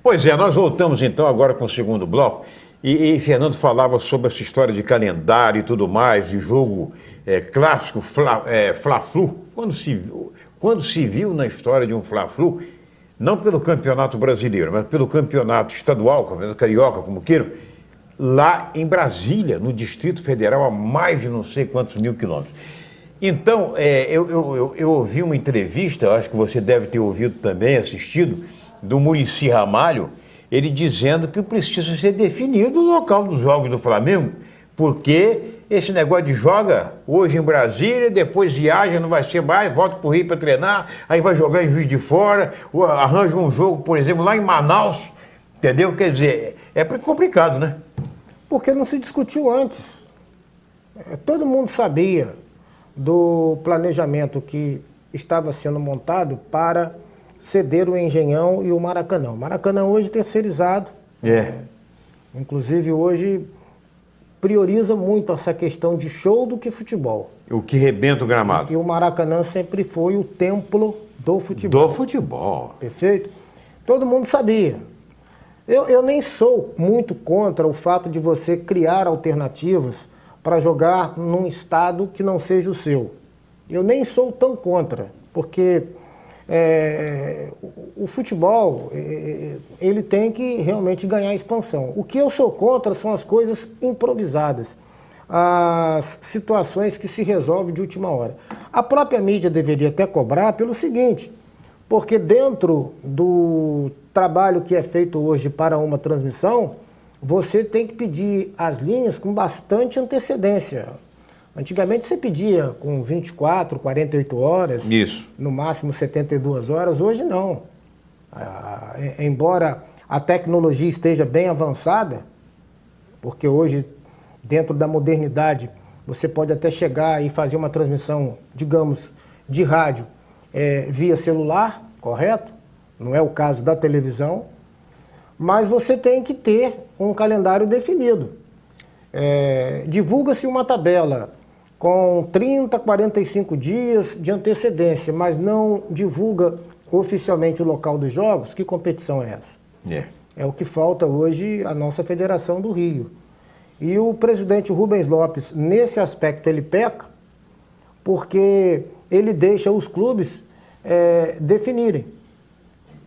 Pois é, nós voltamos então agora com o segundo bloco e Fernando falava sobre essa história de calendário e tudo mais, de jogo clássico, Fla-Flu. Quando se viu na história de um Fla-Flu, não pelo campeonato brasileiro, mas pelo campeonato estadual, campeonato carioca, como queiram, lá em Brasília, no Distrito Federal, a mais de não sei quantos mil quilômetros. Então, eu ouvi uma entrevista, acho que você deve ter ouvido também, assistido, do Muricy Ramalho, ele dizendo que precisa ser definido o local dos jogos do Flamengo, porque esse negócio de joga hoje em Brasília, depois viaja, não vai ser mais, volta para o Rio para treinar, aí vai jogar em Juiz de Fora, arranja um jogo, por exemplo, lá em Manaus, entendeu? Quer dizer, é complicado, né? Porque não se discutiu antes. Todo mundo sabia do planejamento que estava sendo montado para ceder o Engenhão e o Maracanã. O Maracanã hoje terceirizado. Inclusive hoje prioriza muito essa questão de show do que futebol. O que rebenta o gramado. E o Maracanã sempre foi o templo do futebol. Do futebol. Perfeito? Todo mundo sabia. Eu nem sou muito contra o fato de você criar alternativas para jogar num estado que não seja o seu. Eu nem sou tão contra, porque o futebol ele tem que realmente ganhar expansão. O que eu sou contra são as coisas improvisadas, as situações que se resolvem de última hora. A própria mídia deveria até cobrar pelo seguinte, porque dentro do trabalho que é feito hoje para uma transmissão, você tem que pedir as linhas com bastante antecedência. Antigamente você pedia com 24, 48 horas, isso, no máximo 72 horas, hoje não. Embora a tecnologia esteja bem avançada, porque hoje, dentro da modernidade, você pode até chegar e fazer uma transmissão, digamos, de rádio via celular, correto? Não é o caso da televisão, mas você tem que ter um calendário definido. Divulga-se uma tabela com 30, 45 dias de antecedência, mas não divulga oficialmente o local dos jogos. Que competição é essa? É o que falta hoje à nossa Federação do Rio. E o presidente Rubens Lopes, nesse aspecto, ele peca, porque ele deixa os clubes definirem.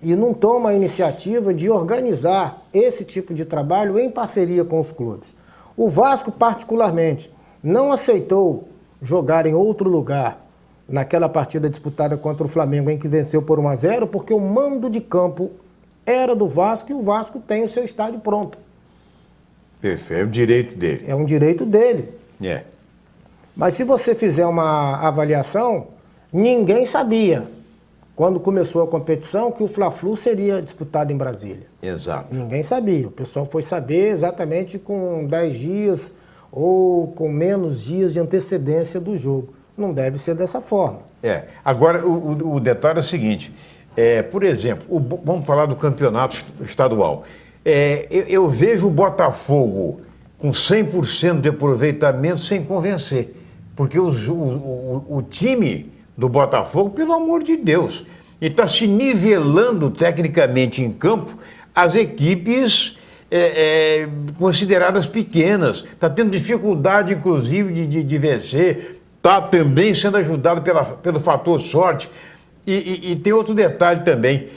E não toma a iniciativa de organizar esse tipo de trabalho em parceria com os clubes. O Vasco, particularmente, não aceitou jogar em outro lugar naquela partida disputada contra o Flamengo, em que venceu por 1-0, porque o mando de campo era do Vasco e o Vasco tem o seu estádio pronto. Perfeito, é um direito dele. É um direito dele. Mas se você fizer uma avaliação, ninguém sabia, quando começou a competição, que o Fla-Flu seria disputado em Brasília. Exato. Ninguém sabia. O pessoal foi saber exatamente com 10 dias ou com menos dias de antecedência do jogo. Não deve ser dessa forma. Agora, o detalhe é o seguinte, por exemplo, vamos falar do campeonato estadual. Eu vejo o Botafogo com 100% de aproveitamento sem convencer, porque o time do Botafogo, pelo amor de Deus, ele está se nivelando tecnicamente em campo as equipes consideradas pequenas, está tendo dificuldade, inclusive, de vencer, está também sendo ajudado pelo fator sorte. E tem outro detalhe também,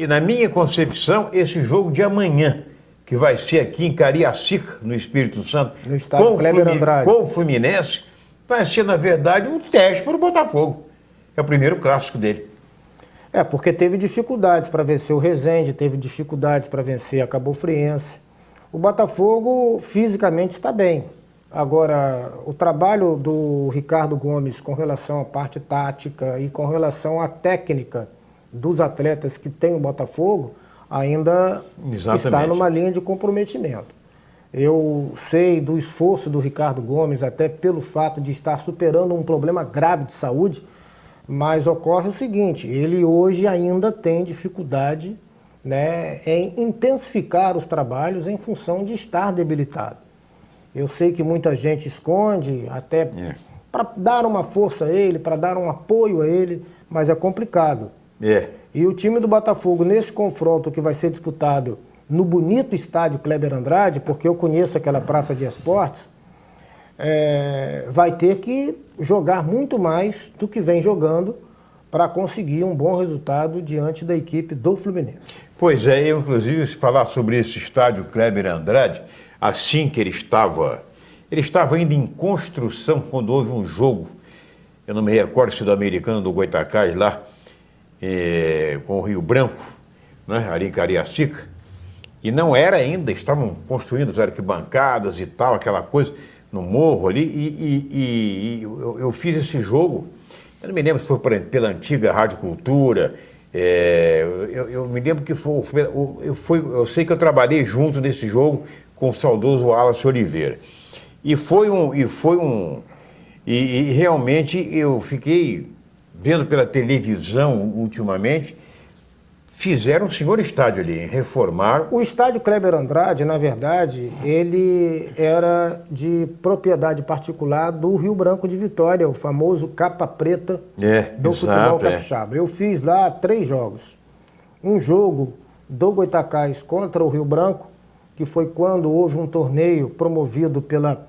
na minha concepção, esse jogo de amanhã, que vai ser aqui em Cariacica, no Espírito Santo, no estádio Kleber Andrade, com o Fluminense, vai ser, na verdade, um teste para o Botafogo. É o primeiro clássico dele. Porque teve dificuldades para vencer o Resende, teve dificuldades para vencer a Cabo Friense. O Botafogo fisicamente está bem. Agora, o trabalho do Ricardo Gomes com relação à parte tática e com relação à técnica dos atletas que tem o Botafogo ainda está numa linha de comprometimento. Eu sei do esforço do Ricardo Gomes, até pelo fato de estar superando um problema grave de saúde, mas ocorre o seguinte, ele hoje ainda tem dificuldade, em intensificar os trabalhos em função de estar debilitado. Eu sei que muita gente esconde, até para dar uma força a ele, para dar um apoio a ele, mas é complicado. E o time do Botafogo, nesse confronto que vai ser disputado no bonito estádio Kleber Andrade, porque eu conheço aquela praça de esportes, vai ter que jogar muito mais do que vem jogando para conseguir um bom resultado diante da equipe do Fluminense. Pois é, eu inclusive falar sobre esse estádio Kleber Andrade, assim que ele estava ainda em construção quando houve um jogo, eu não me recordo se do Americano do Goitacás lá, com o Rio Branco, né, ali em Cariacica, e não era ainda, estavam construindo as arquibancadas e tal, aquela coisa, no morro ali, e eu fiz esse jogo, eu não me lembro se foi pela antiga Rádio Cultura, eu me lembro que eu sei que eu trabalhei junto nesse jogo com o saudoso Wallace Oliveira. E realmente eu fiquei vendo pela televisão ultimamente, fizeram um senhor estádio ali, reformaram. O estádio Kleber Andrade, na verdade, ele era de propriedade particular do Rio Branco de Vitória, o famoso capa preta do futebol capixaba. Eu fiz lá 3 jogos. Um jogo do Goitacás contra o Rio Branco, que foi quando houve um torneio promovido pela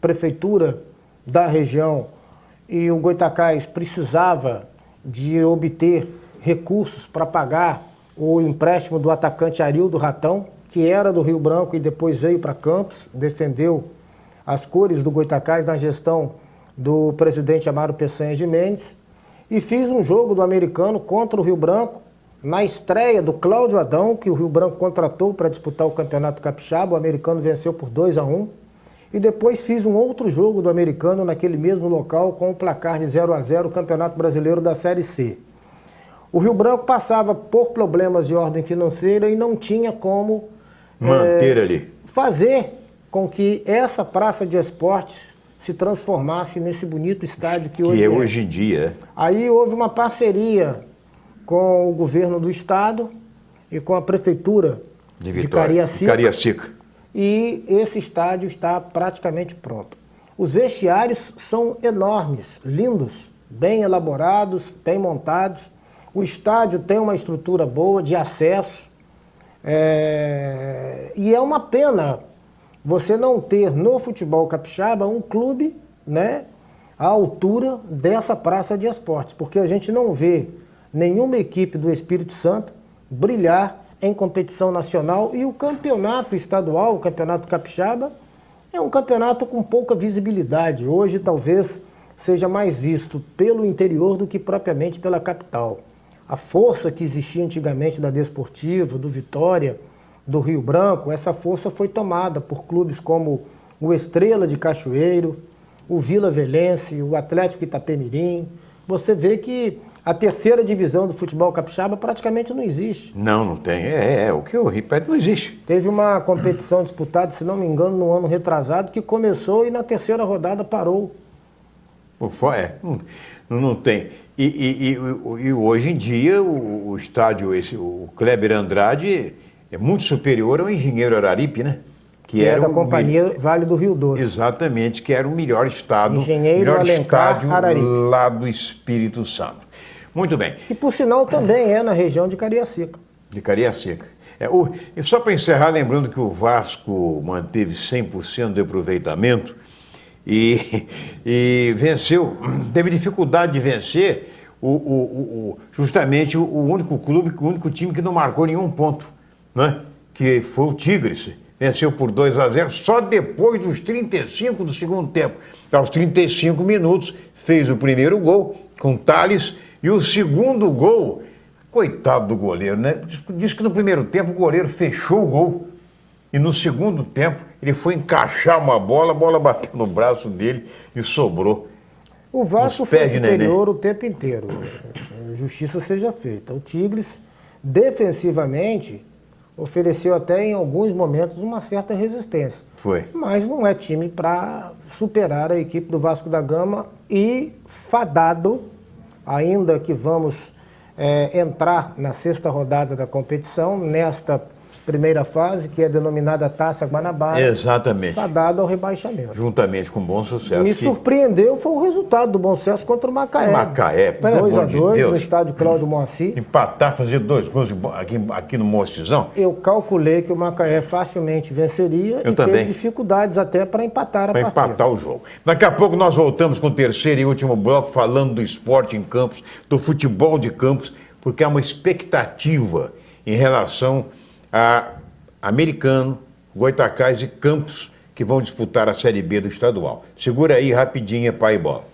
prefeitura da região e o Goitacás precisava de obter recursos para pagar o empréstimo do atacante Arildo Ratão, que era do Rio Branco e depois veio para Campos, defendeu as cores do Goitacás na gestão do presidente Amaro Peçanha de Mendes, e fiz um jogo do Americano contra o Rio Branco, na estreia do Cláudio Adão, que o Rio Branco contratou para disputar o Campeonato Capixaba. O Americano venceu por 2-1. E depois fiz um outro jogo do Americano naquele mesmo local com o placar de 0-0, o Campeonato Brasileiro da Série C. O Rio Branco passava por problemas de ordem financeira e não tinha como manter ali, fazer com que essa praça de esportes se transformasse nesse bonito estádio que hoje é. Hoje em dia. Aí houve uma parceria com o governo do estado e com a prefeitura de Cariacica. E esse estádio está praticamente pronto. Os vestiários são enormes, lindos, bem elaborados, bem montados. O estádio tem uma estrutura boa de acesso. E é uma pena você não ter no futebol capixaba um clube, né, à altura dessa praça de esportes, porque a gente não vê nenhuma equipe do Espírito Santo brilhar em competição nacional, e o campeonato estadual, o campeonato capixaba, é um campeonato com pouca visibilidade. Hoje talvez seja mais visto pelo interior do que propriamente pela capital. A força que existia antigamente da Desportivo, do Vitória, do Rio Branco, essa força foi tomada por clubes como o Estrela de Cachoeiro, o Vila Velense, o Atlético Itapemirim. Você vê que a terceira divisão do futebol capixaba praticamente não existe. Não tem. O que eu repito, não existe. Teve uma competição disputada, se não me engano, no ano retrasado, que começou e na terceira rodada parou. Não tem. E hoje em dia o estádio, o Kleber Andrade, é muito superior ao Engenheiro Araripe, né? Que era da companhia Vale do Rio Doce. Exatamente, que era o melhor estádio Araripe, lá do Espírito Santo. Muito bem. Que, por sinal, também é na região de Cariacica. De Cariacica. E só para encerrar, lembrando que o Vasco manteve 100% de aproveitamento e venceu, teve dificuldade de vencer justamente o único time que não marcou nenhum ponto, né? Que foi o Tigres. Venceu por 2-0, só depois dos 35 do segundo tempo. Aos 35 minutos, fez o primeiro gol com Thales. E o segundo gol, coitado do goleiro, né? Diz que no primeiro tempo o goleiro fechou o gol. E no segundo tempo ele foi encaixar uma bola, a bola bateu no braço dele e sobrou. O Vasco foi superior o tempo inteiro. Justiça seja feita. O Tigres, defensivamente, ofereceu até em alguns momentos uma certa resistência. Foi. Mas não é time para superar a equipe do Vasco da Gama e fadado, ainda que vamos entrar na sexta rodada da competição, nesta primeira fase, que é denominada Taça Guanabara. Exatamente. Fadado ao rebaixamento. Juntamente com o Bom Sucesso. Me surpreendeu foi o resultado do Bom Sucesso contra o Macaé. Macaé, pelo amor de 2-2 Deus. no estádio Cláudio Moacir. Empatar, fazer 2 gols aqui no Mocizão. Eu calculei que o Macaé facilmente venceria Eu e também. teve dificuldades até para empatar a partida. Para empatar o jogo. Daqui a pouco nós voltamos com o terceiro e último bloco falando do esporte em campos, do futebol de campos, porque há uma expectativa em relação a Americano, Goytacazes e Campos, que vão disputar a Série B do estadual. Segura aí rapidinho, pai e bola.